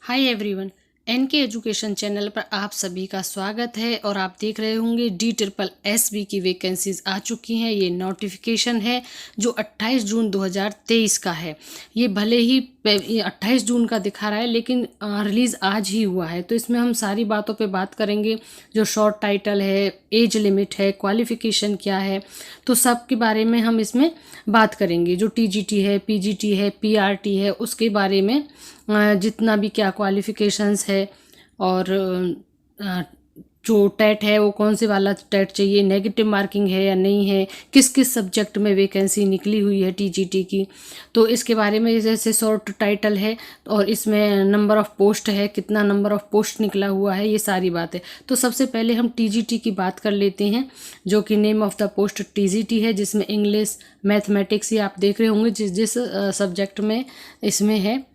हाय everyone, NK education channel पर आप सभी का स्वागत है। और आप देख रहे होंगे DSSB की वैकेंसीज आ चुकी हैं। ये नोटिफिकेशन है जो 28 जून 2023 का है। ये भले ही ये 28 जून का दिखा रहा है, लेकिन रिलीज़ आज ही हुआ है। तो इसमें हम सारी बातों पे बात करेंगे, जो शॉर्ट टाइटल है, एज लिमिट है, क्वालिफिकेशन क्या है, तो सब के बारे में हम इसमें बात करेंगे। जो TGT है, PGT है, PRT है, उसके बारे में जितना भी क्या क्वालिफ़िकेशंस है, और जो टेट है वो कौन से वाला टेट चाहिए, नेगेटिव मार्किंग है या नहीं है, किस किस सब्जेक्ट में वैकेंसी निकली हुई है TGT की, तो इसके बारे में। जैसे शॉर्ट टाइटल है और इसमें नंबर ऑफ़ पोस्ट है, कितना नंबर ऑफ़ पोस्ट निकला हुआ है, ये सारी बातें। तो सबसे पहले हम TGT की बात कर लेते हैं, जो कि name of the post TGT है, जिसमें इंग्लिश, मैथमेटिक्स, ये आप देख रहे होंगे जिस जिस सब्जेक्ट में इसमें है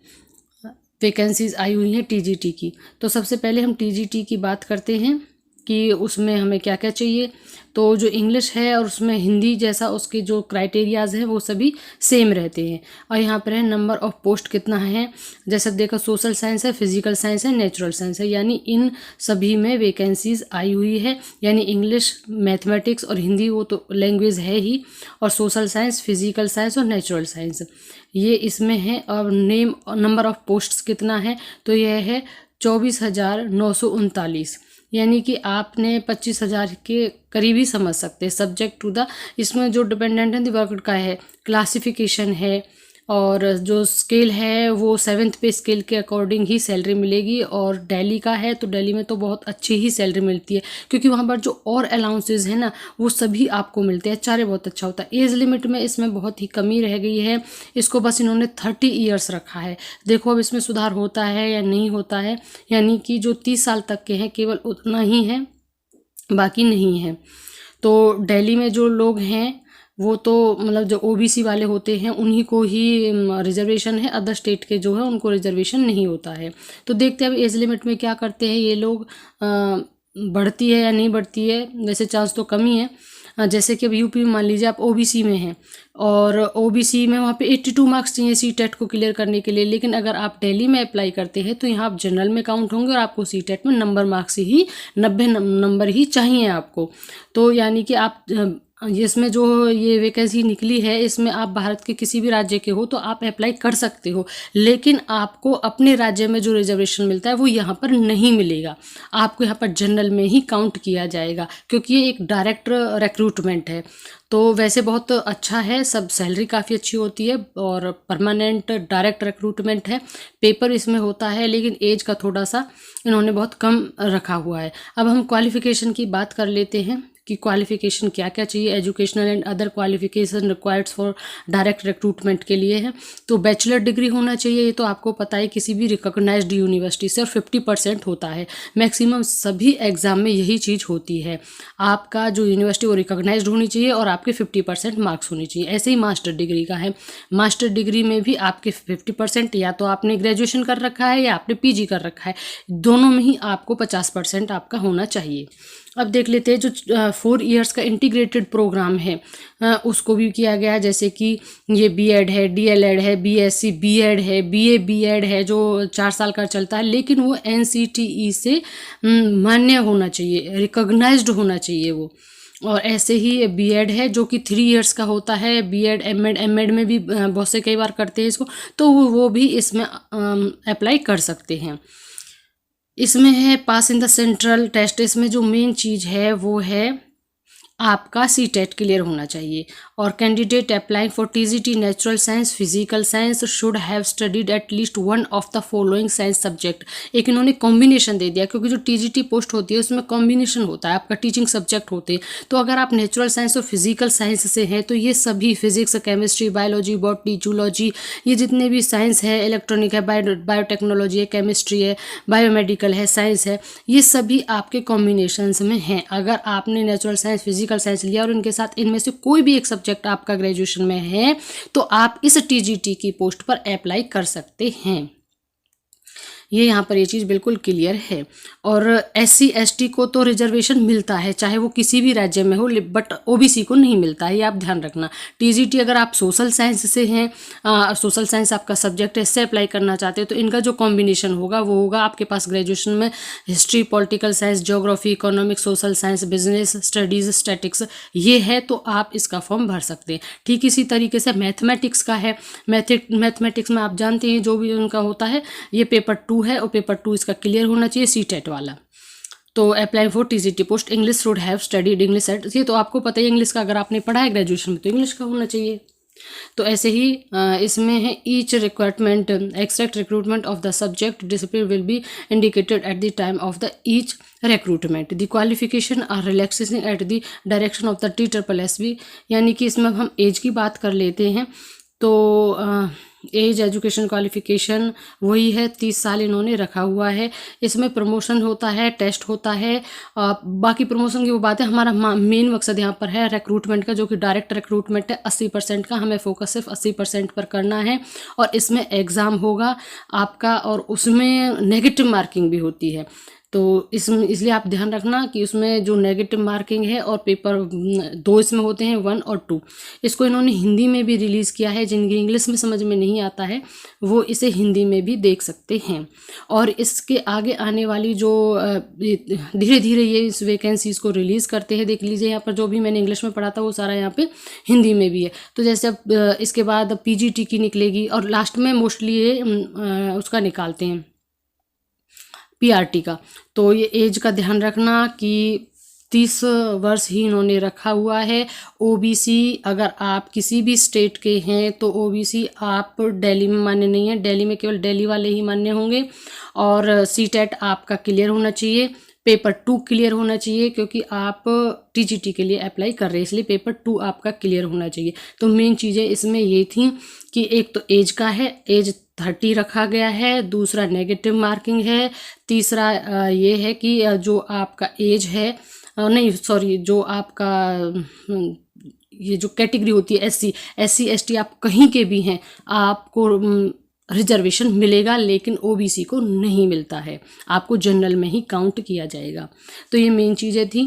वैकेंसीज आई हुई हैं TGT की। तो सबसे पहले हम TGT की बात करते हैं कि उसमें हमें क्या क्या चाहिए। तो जो इंग्लिश है और उसमें हिंदी जैसा उसके जो क्राइटेरियाज़ हैं वो सभी सेम रहते हैं। और यहाँ पर है नंबर ऑफ़ पोस्ट कितना है। जैसे देखो, सोशल साइंस है, फिजिकल साइंस है, नेचुरल साइंस है, यानी इन सभी में वैकेंसीज आई हुई है। यानी इंग्लिश, मैथमेटिक्स और हिंदी वो तो लैंग्वेज है ही, और सोशल साइंस, फिजिकल साइंस और नेचुरल साइंस ये इसमें है। और नंबर ऑफ़ पोस्ट्स कितना है, तो यह है 24,939, यानी कि आपने 25,000 के करीब ही समझ सकते हैं। सब्जेक्ट टू द, इसमें जो डिपेंडेंट है वर्क का है, क्लासिफिकेशन है, और जो स्केल है वो 7th पे स्केल के अकॉर्डिंग ही सैलरी मिलेगी। और दिल्ली का है तो दिल्ली में तो बहुत अच्छी ही सैलरी मिलती है, क्योंकि वहाँ पर जो और अलाउंसेज है ना वो सभी आपको मिलते हैं। HRA बहुत अच्छा होता है। एज लिमिट में इसमें बहुत ही कमी रह गई है, इसको बस इन्होंने 30 ईयर्स रखा है। देखो अब इसमें सुधार होता है या नहीं होता है, यानी कि जो 30 साल तक के हैं केवल उतना ही है, बाकी नहीं है। तो दिल्ली में जो लोग हैं वो तो मतलब जो OBC वाले होते हैं उन्हीं को ही रिजर्वेशन है, अदर स्टेट के जो है उनको रिजर्वेशन नहीं होता है। तो देखते हैं अब एज लिमिट में क्या करते हैं ये लोग, बढ़ती है या नहीं बढ़ती है। वैसे चांस तो कम ही है। जैसे कि अब यूपी में मान लीजिए आप OBC में हैं, और OBC में वहाँ पे 82 मार्क्स चाहिए CTET को क्लियर करने के लिए। लेकिन अगर आप दिल्ली में अप्लाई करते हैं तो यहाँ आप जनरल में काउंट होंगे, और आपको CTET में नंबर मार्क्स ही 90 नंबर ही चाहिए आपको। तो यानी कि आप इसमें जो ये वैकेंसी निकली है, इसमें आप भारत के किसी भी राज्य के हो तो आप अप्लाई कर सकते हो, लेकिन आपको अपने राज्य में जो रिजर्वेशन मिलता है वो यहाँ पर नहीं मिलेगा। आपको यहाँ पर जनरल में ही काउंट किया जाएगा, क्योंकि ये एक डायरेक्ट रिक्रूटमेंट है। तो वैसे बहुत अच्छा है, सब सैलरी काफ़ी अच्छी होती है, और परमानेंट डायरेक्ट रिक्रूटमेंट है। पेपर इसमें होता है, लेकिन एज का थोड़ा सा इन्होंने बहुत कम रखा हुआ है। अब हम क्वालिफ़िकेशन की बात कर लेते हैं कि क्वालिफ़िकेशन क्या क्या चाहिए। Educational and other qualification required for direct recruitment के लिए है। तो बैचलर डिग्री होना चाहिए, ये तो आपको पता है, किसी भी रिकॉग्नाइज्ड यूनिवर्सिटी से, और 50% होता है। मैक्सिमम सभी एग्ज़ाम में यही चीज़ होती है। आपका जो यूनिवर्सिटी वो रिकॉग्नाइज्ड होनी चाहिए, और आपके 50% मार्क्स होने चाहिए। ऐसे ही मास्टर डिग्री का है। मास्टर डिग्री में भी आपके 50%, या तो आपने ग्रेजुएशन कर रखा है या आपने PG कर रखा है, दोनों में ही आपको 50% आपका होना चाहिए। अब देख लेते हैं जो 4 इयर्स का इंटीग्रेटेड प्रोग्राम है, उसको भी किया गया है। जैसे कि ये BEd है, DLEd है, BSc BEd है, BA BEd है, जो 4 साल का चलता है, लेकिन वो NCTE से मान्य होना चाहिए, रिकॉग्नाइज्ड होना चाहिए वो। और ऐसे ही BEd है जो कि 3 इयर्स का होता है। BEd MAd में भी बहुत से कई बार करते हैं इसको, तो वो भी इसमें अप्लाई कर सकते हैं। इसमें है पास इन द सेंट्रल टेस्ट। इसमें जो मेन चीज़ है वो है आपका CTET क्लियर होना चाहिए। और candidate applying for TGT natural science, physical science should have studied at least one of the following science subject. एक इन्होंने कॉम्बिनेशन दे दिया, क्योंकि जो TGT पोस्ट होती है उसमें कॉम्बिनेशन होता है, आपका टीचिंग सब्जेक्ट होते हैं। तो अगर आप नेचुरल साइंस और फिजिकल साइंस से हैं तो ये सभी physics, chemistry, biology, botany, zoology, ये जितने भी साइंस है, इलेक्ट्रॉनिक है, बायोटेक्नोलॉजी है, केमिस्ट्री है, बायोमेडिकल है, साइंस है, ये सभी आपके कॉम्बिनेशंस में हैं। अगर आपने नेचुरल साइंस, फिजिकल साइंस लिया और इनके साथ इनमें से कोई भी एक सब्जेक्ट आपका ग्रेजुएशन में है, तो आप इस TGT की पोस्ट पर अप्लाई कर सकते हैं। ये यहाँ पर ये चीज़ बिल्कुल क्लियर है। और SC ST को तो रिजर्वेशन मिलता है चाहे वो किसी भी राज्य में हो, बट OBC को नहीं मिलता है, ये आप ध्यान रखना। TGT अगर आप सोशल साइंस से हैं, सोशल साइंस आपका सब्जेक्ट है, इससे अप्लाई करना चाहते हो तो इनका जो कॉम्बिनेशन होगा वो होगा आपके पास ग्रेजुएशन में history, political science, geography, economics, social science, business studies, statics, ये है तो आप इसका फॉर्म भर सकते हैं। ठीक इसी तरीके से मैथमेटिक्स का है। मैथमेटिक्स में आप जानते हैं जो भी उनका होता है, ये पेपर 2 है और पेपर 2 इसका क्लियर होना चाहिए, CTET वाला। तो apply for TGT post English should have studied English at, ये तो आपको पता ही, इंग्लिश का अगर आपने पढ़ा है ग्रेजुएशन में तो इंग्लिश का होना चाहिए। तो ऐसे ही इसमें है each requirement exact recruitment of the subject discipline will be indicated at the time of the each recruitment, the qualification or relaxation at the direction of the TSSB। यानी कि इसमें हम एज की बात कर लेते हैं तो एज एजुकेशन क्वालिफिकेशन वही है, 30 साल इन्होंने रखा हुआ है। इसमें प्रमोशन होता है, टेस्ट होता है, बाकी प्रमोशन की वो बात है। हमारा मेन मकसद यहाँ पर है रिक्रूटमेंट का, जो कि डायरेक्ट रिक्रूटमेंट है 80% का, हमें फोकस सिर्फ 80% पर करना है। और इसमें एग्ज़ाम होगा आपका और उसमें नेगेटिव मार्किंग भी होती है। तो इसलिए आप ध्यान रखना कि उसमें जो नेगेटिव मार्किंग है, और पेपर 2 इसमें होते हैं, 1 और 2। इसको इन्होंने हिंदी में भी रिलीज़ किया है, जिनकी इंग्लिश में समझ में नहीं आता है वो इसे हिंदी में भी देख सकते हैं। और इसके आगे आने वाली जो धीरे धीरे ये इस वैकेंसीज़ को रिलीज़ करते हैं। देख लीजिए यहाँ पर जो भी मैंने इंग्लिश में पढ़ा था वो सारा यहाँ पे हिंदी में भी है। तो जैसे अब इसके बाद PGT की निकलेगी और लास्ट में मोस्टली ये उसका निकालते हैं PRT का। तो ये एज का ध्यान रखना कि 30 वर्ष ही इन्होंने रखा हुआ है। OBC अगर आप किसी भी स्टेट के हैं तो OBC आप दिल्ली में मान्य नहीं है, दिल्ली में केवल दिल्ली वाले ही मान्य होंगे। और CTET आपका क्लियर होना चाहिए, पेपर 2 क्लियर होना चाहिए, क्योंकि आप TGT के लिए अप्लाई कर रहे हैं, इसलिए पेपर 2 आपका क्लियर होना चाहिए। तो मेन चीज़ें इसमें ये थी कि एक तो एज का है, एज 30 रखा गया है, दूसरा नेगेटिव मार्किंग है, तीसरा ये है कि जो आपका एज है, नहीं सॉरी, जो आपका ये जो कैटेगरी होती है SC ST, आप कहीं के भी हैं आपको रिजर्वेशन मिलेगा, लेकिन OBC को नहीं मिलता है, आपको जनरल में ही काउंट किया जाएगा। तो ये मेन चीज़ें थी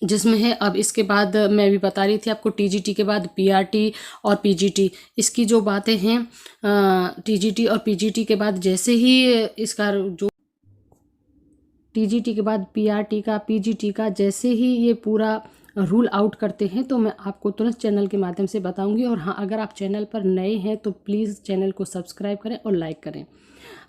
जिसमें है। अब इसके बाद मैं भी बता रही थी आपको, TGT के बाद PRT और PGT, इसकी जो बातें हैं TGT और PGT के बाद जैसे ही इसका जो TGT के बाद PRT का, PGT का जैसे ही ये पूरा रूल आउट करते हैं तो मैं आपको तुरंत चैनल के माध्यम से बताऊंगी। और हाँ, अगर आप चैनल पर नए हैं तो प्लीज़ चैनल को सब्सक्राइब करें और लाइक करें,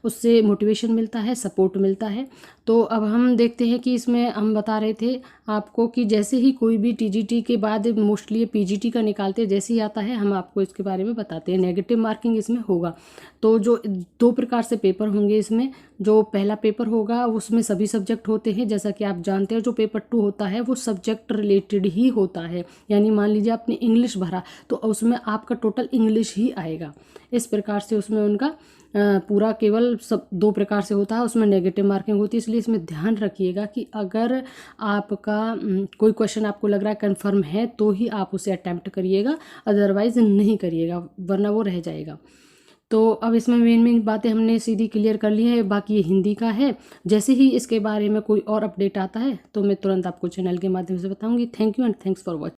उससे मोटिवेशन मिलता है, सपोर्ट मिलता है। तो अब हम देखते हैं कि इसमें हम बता रहे थे आपको कि जैसे ही कोई भी TGT के बाद मोस्टली PGT का निकालते, जैसे ही आता है हम आपको इसके बारे में बताते हैं। नेगेटिव मार्किंग इसमें होगा, तो जो 2 प्रकार से पेपर होंगे इसमें। जो पहला पेपर होगा उसमें सभी सब्जेक्ट होते हैं, जैसा कि आप जानते हैं। जो पेपर 2 होता है वो सब्जेक्ट रिलेटेड ही होता है, यानी मान लीजिए आपने इंग्लिश भरा तो उसमें आपका टोटल इंग्लिश ही आएगा। इस प्रकार से उसमें उनका पूरा केवल सब 2 प्रकार से होता है, उसमें नेगेटिव मार्किंग होती है। इसलिए इसमें ध्यान रखिएगा कि अगर आपका कोई क्वेश्चन आपको लग रहा है कन्फर्म है तो ही आप उसे अटैम्प्ट करिएगा, अदरवाइज नहीं करिएगा, वरना वो रह जाएगा। तो अब इसमें मेन बातें हमने सीधी क्लियर कर ली है, बाकी ये हिंदी का है। जैसे ही इसके बारे में कोई और अपडेट आता है तो मैं तुरंत आपको चैनल के माध्यम से बताऊंगी। Thank you and thanks for watching.